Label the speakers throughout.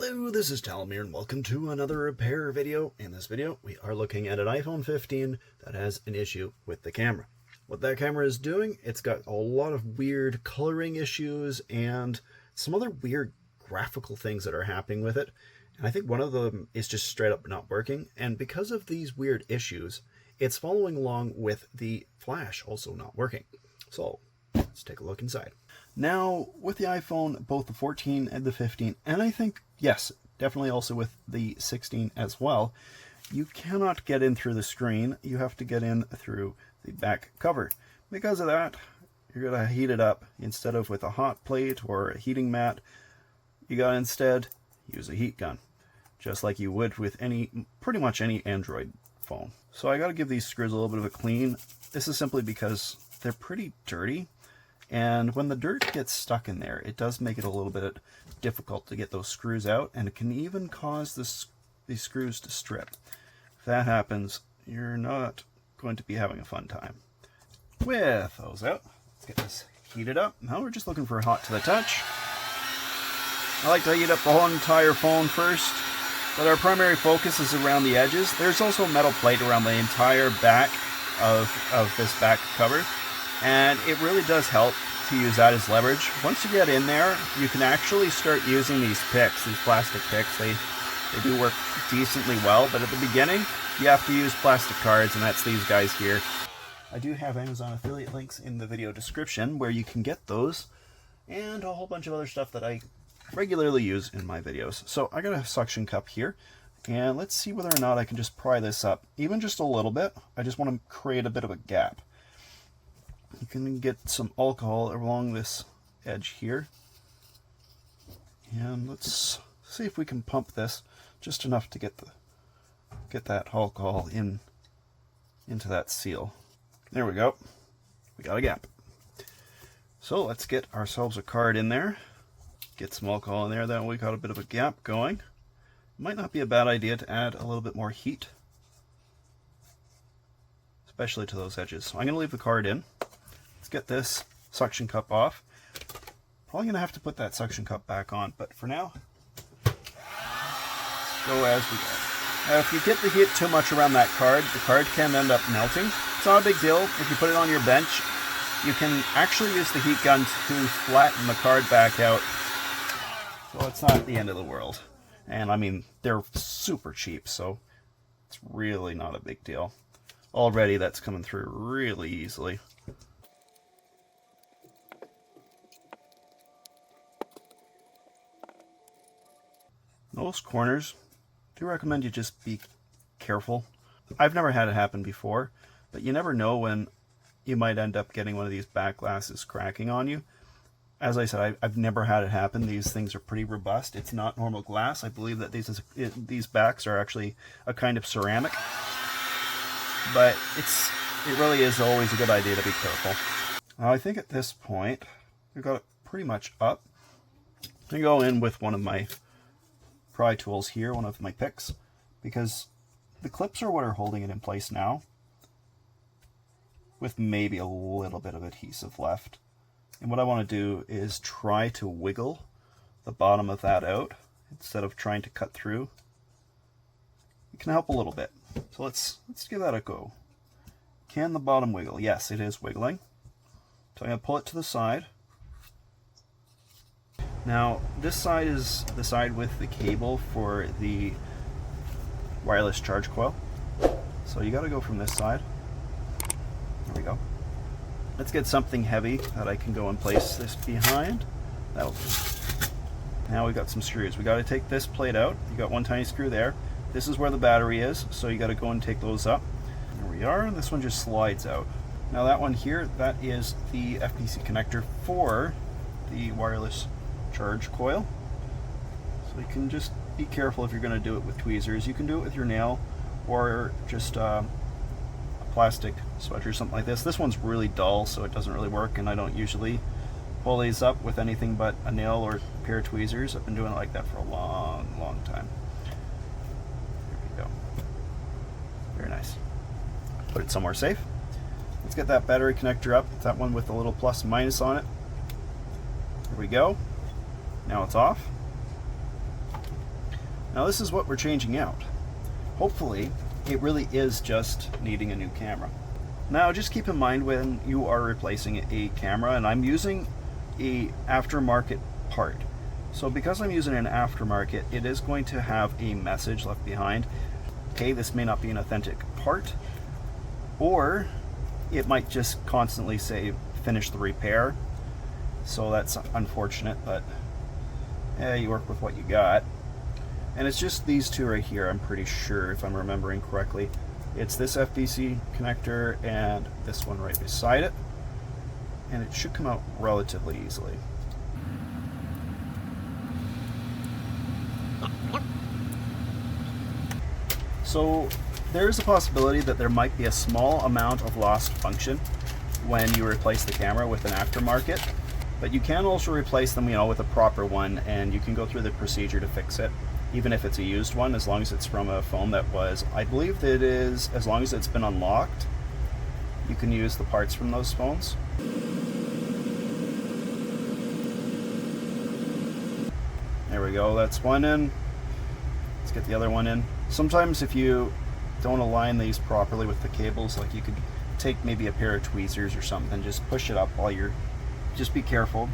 Speaker 1: Hello, this is Talamir and welcome to another repair video. In this video, we are looking at an iPhone 15 that has an issue with the camera. What that camera is doing, it's got a lot of weird coloring issues and some other weird graphical things that are happening with it. And I think one of them is just straight up not working. And because of these weird issues, it's following along with the flash also not working. So let's take a look inside. Now, with the iPhone, both the 14 and the 15, and I think, yes, definitely also with the 16 as well, you cannot get in through the screen. You have to get in through the back cover. Because of that, you're going to heat it up. Instead of with a hot plate or a heating mat, you got to instead use a heat gun, just like you would with pretty much any Android phone. So I got to give these screws a little bit of a clean. This is simply because they're pretty dirty. And when the dirt gets stuck in there, it does make it a little bit difficult to get those screws out, and it can even cause these screws to strip. If that happens, you're not going to be having a fun time. With those out, let's get this heated up. Now we're just looking for hot to the touch. I like to heat up the whole entire phone first, but our primary focus is around the edges. There's also a metal plate around the entire back of this back cover. And it really does help to use that as leverage. Once you get in there, you can actually start using these picks, these plastic picks. They do work decently well, but at the beginning, you have to use plastic cards, and that's these guys here. I do have Amazon affiliate links in the video description where you can get those, and a whole bunch of other stuff that I regularly use in my videos. So I got a suction cup here, and let's see whether or not I can just pry this up, even just a little bit. I just want to create a bit of a gap. You can get some alcohol along this edge here. And let's see if we can pump this just enough to get that alcohol into that seal. There we go. We got a gap. So let's get ourselves a card in there. Get some alcohol in there. That way we got a bit of a gap going. Might not be a bad idea to add a little bit more heat, especially to those edges. So I'm going to leave the card in. Let's get this suction cup off. Probably going to have to put that suction cup back on, but for now, go as we go. Now, if you get the heat too much around that card, the card can end up melting. It's not a big deal. If you put it on your bench, you can actually use the heat gun to flatten the card back out. So it's not the end of the world. And I mean, they're super cheap, so it's really not a big deal. Already that's coming through really easily. Those corners, I do recommend you just be careful. I've never had it happen before, but you never know when you might end up getting one of these back glasses cracking on you. As I said, I've never had it happen. These things are pretty robust. It's not normal glass. I believe that these backs are actually a kind of ceramic. But it really is always a good idea to be careful. I think at this point, we've got it pretty much up. I'm going to go in with one of my pry tools here, one of my picks, because the clips are what are holding it in place now, with maybe a little bit of adhesive left. And what I want to do is try to wiggle the bottom of that out instead of trying to cut through. It can help a little bit. So let's give that a go. Can the bottom wiggle? Yes, it is wiggling. So I'm going to pull it to the side. Now, this side is the side with the cable for the wireless charge coil. So you got to go from this side. There we go. Let's get something heavy that I can go and place this behind. That'll do. Now we've got some screws. We got to take this plate out. You got one tiny screw there. This is where the battery is, so you got to go and take those up. There we are. This one just slides out. Now that one here, that is the FPC connector for the wireless charge coil. So you can just be careful if you're going to do it with tweezers. You can do it with your nail or just a plastic swedge or something like this. This one's really dull, so it doesn't really work, and I don't usually pull these up with anything but a nail or a pair of tweezers. I've been doing it like that for a long time. There we go. Very nice. Put it somewhere safe. Let's get that battery connector up. It's that one with a little plus and minus on it. There we go. Now it's off. Now this is what we're changing out. Hopefully, it really is just needing a new camera. Now just keep in mind when you are replacing a camera, and I'm using a aftermarket part. So because I'm using an aftermarket, it is going to have a message left behind. Okay, this may not be an authentic part, or it might just constantly say finish the repair. So that's unfortunate, but yeah, you work with what you got. And it's just these two right here, I'm pretty sure, if I'm remembering correctly. It's this FBC connector and this one right beside it. And it should come out relatively easily. So there is a possibility that there might be a small amount of lost function when you replace the camera with an aftermarket, but you can also replace them, with a proper one, and you can go through the procedure to fix it, even if it's a used one, as long as it's from a phone that was, I believe that it is, as long as it's been unlocked, you can use the parts from those phones. There we go, that's one in. Let's get the other one in. Sometimes if you don't align these properly with the cables, like you could take maybe a pair of tweezers or something, just push it up while you're, just be careful,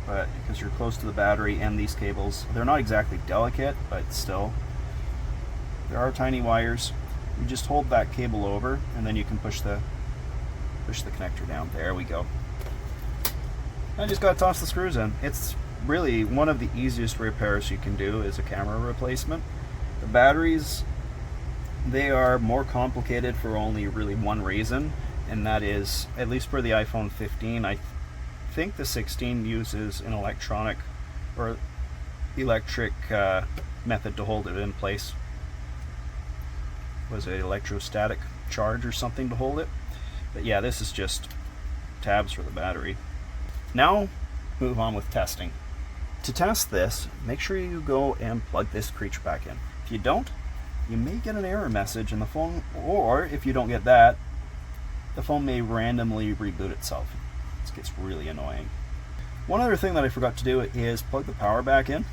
Speaker 1: but because you're close to the battery and these cables, they're not exactly delicate, but still, there are tiny wires. You just hold that cable over, and then you can push the connector down. There we go. I just got to toss the screws in. It's really one of the easiest repairs you can do is a camera replacement. The batteries, they are more complicated for only really one reason, and that is, at least for the iPhone 15, I think the 16 uses an electric method to hold it in place. Was it electrostatic charge or something to hold it? But yeah, this is just tabs for the battery. Now, move on with testing. To test this, make sure you go and plug this creature back in. If you don't, you may get an error message in the phone, or if you don't get that, the phone may randomly reboot itself. This gets really annoying. One other thing that I forgot to do is plug the power back in.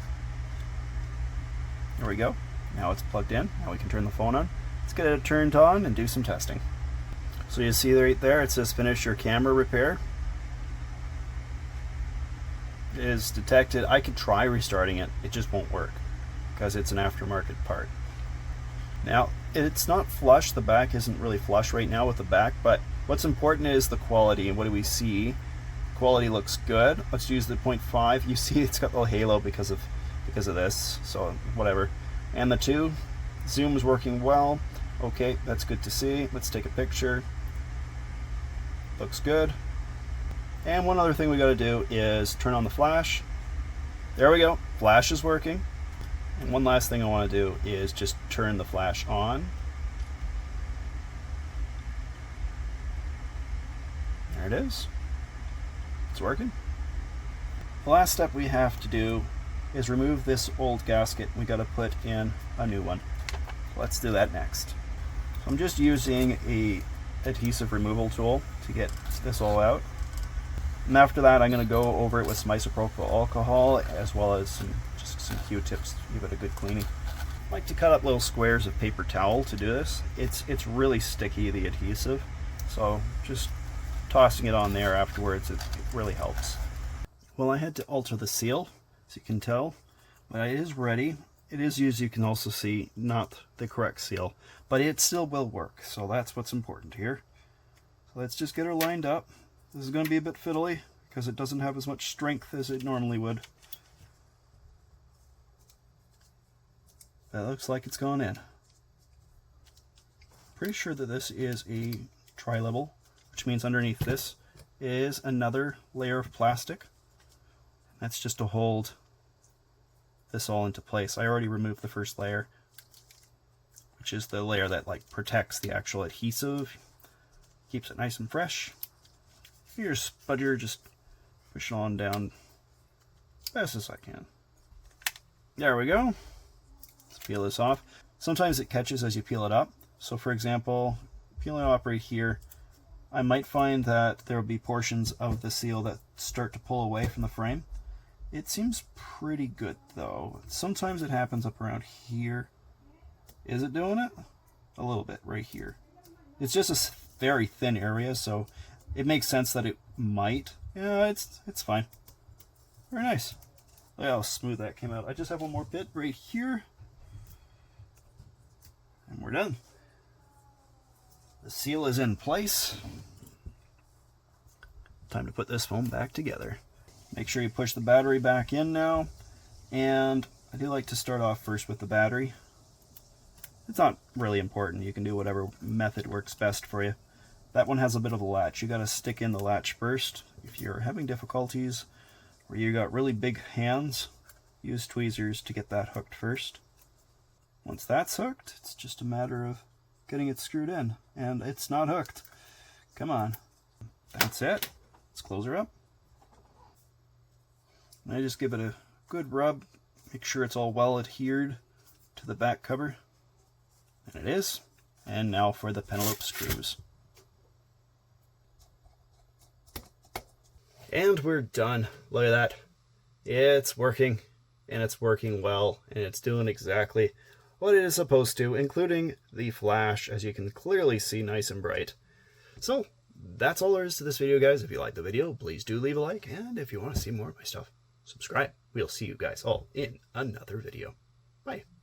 Speaker 1: There we go. Now it's plugged in. Now we can turn the phone on. Let's get it turned on and do some testing. So you see right there, it says finish your camera repair. It is detected. I could try restarting it. It just won't work because it's an aftermarket part. Now, it's not flush. The back isn't really flush right now with the back, but what's important is the quality. And what do we see? Quality looks good. Let's use the 0.5. You see it's got a little halo because of this, so whatever. And the 2, zoom is working well. Okay, that's good to see. Let's take a picture. Looks good. And one other thing we got to do is turn on the flash. There we go. Flash is working. And one last thing I want to do is just turn the flash on. There it is. It's working. The last step we have to do is remove this old gasket. We got to put in a new one. Let's do that next. So I'm just using a adhesive removal tool to get this all out. And after that, I'm going to go over it with some isopropyl alcohol as well as some Q-tips to give it a good cleaning. I like to cut up little squares of paper towel to do this. It's really sticky, the adhesive, so just tossing it on there afterwards, it really helps. Well, I had to alter the seal, as you can tell, but it is ready. It is, as you can also see, not the correct seal, but it still will work, so that's what's important here. So let's just get her lined up. This is going to be a bit fiddly because it doesn't have as much strength as it normally would. That looks like it's gone in. Pretty sure that this is a tri-level, which means underneath this is another layer of plastic. That's just to hold this all into place. I already removed the first layer, which is the layer that protects the actual adhesive, keeps it nice and fresh. Your spudger, just push it on down best as I can. There we go. Let's peel this off. Sometimes it catches as you peel it up. So for example, peeling it up right here, I might find that there will be portions of the seal that start to pull away from the frame. It seems pretty good though. Sometimes it happens up around here. Is it doing it? A little bit right here. It's just a very thin area, so it makes sense that it might. Yeah, it's fine. Very nice. Look how smooth that came out. I just have one more bit right here. And we're done. The seal is in place. Time to put this phone back together. Make sure you push the battery back in now. And I do like to start off first with the battery. It's not really important. You can do whatever method works best for you. That one has a bit of a latch. You got to stick in the latch first. If you're having difficulties where you got really big hands, use tweezers to get that hooked first. Once that's hooked, it's just a matter of getting it screwed in. And it's not hooked. Come on. That's it. Let's close her up. And I just give it a good rub. Make sure it's all well adhered to the back cover. And it is. And now for the Penelope screws. And we're done. Look at that. It's working. And it's working well. And it's doing exactly what it is supposed to, including the flash, as you can clearly see, nice and bright. So, that's all there is to this video, guys. If you liked the video, please do leave a like. And if you want to see more of my stuff, subscribe. We'll see you guys all in another video. Bye.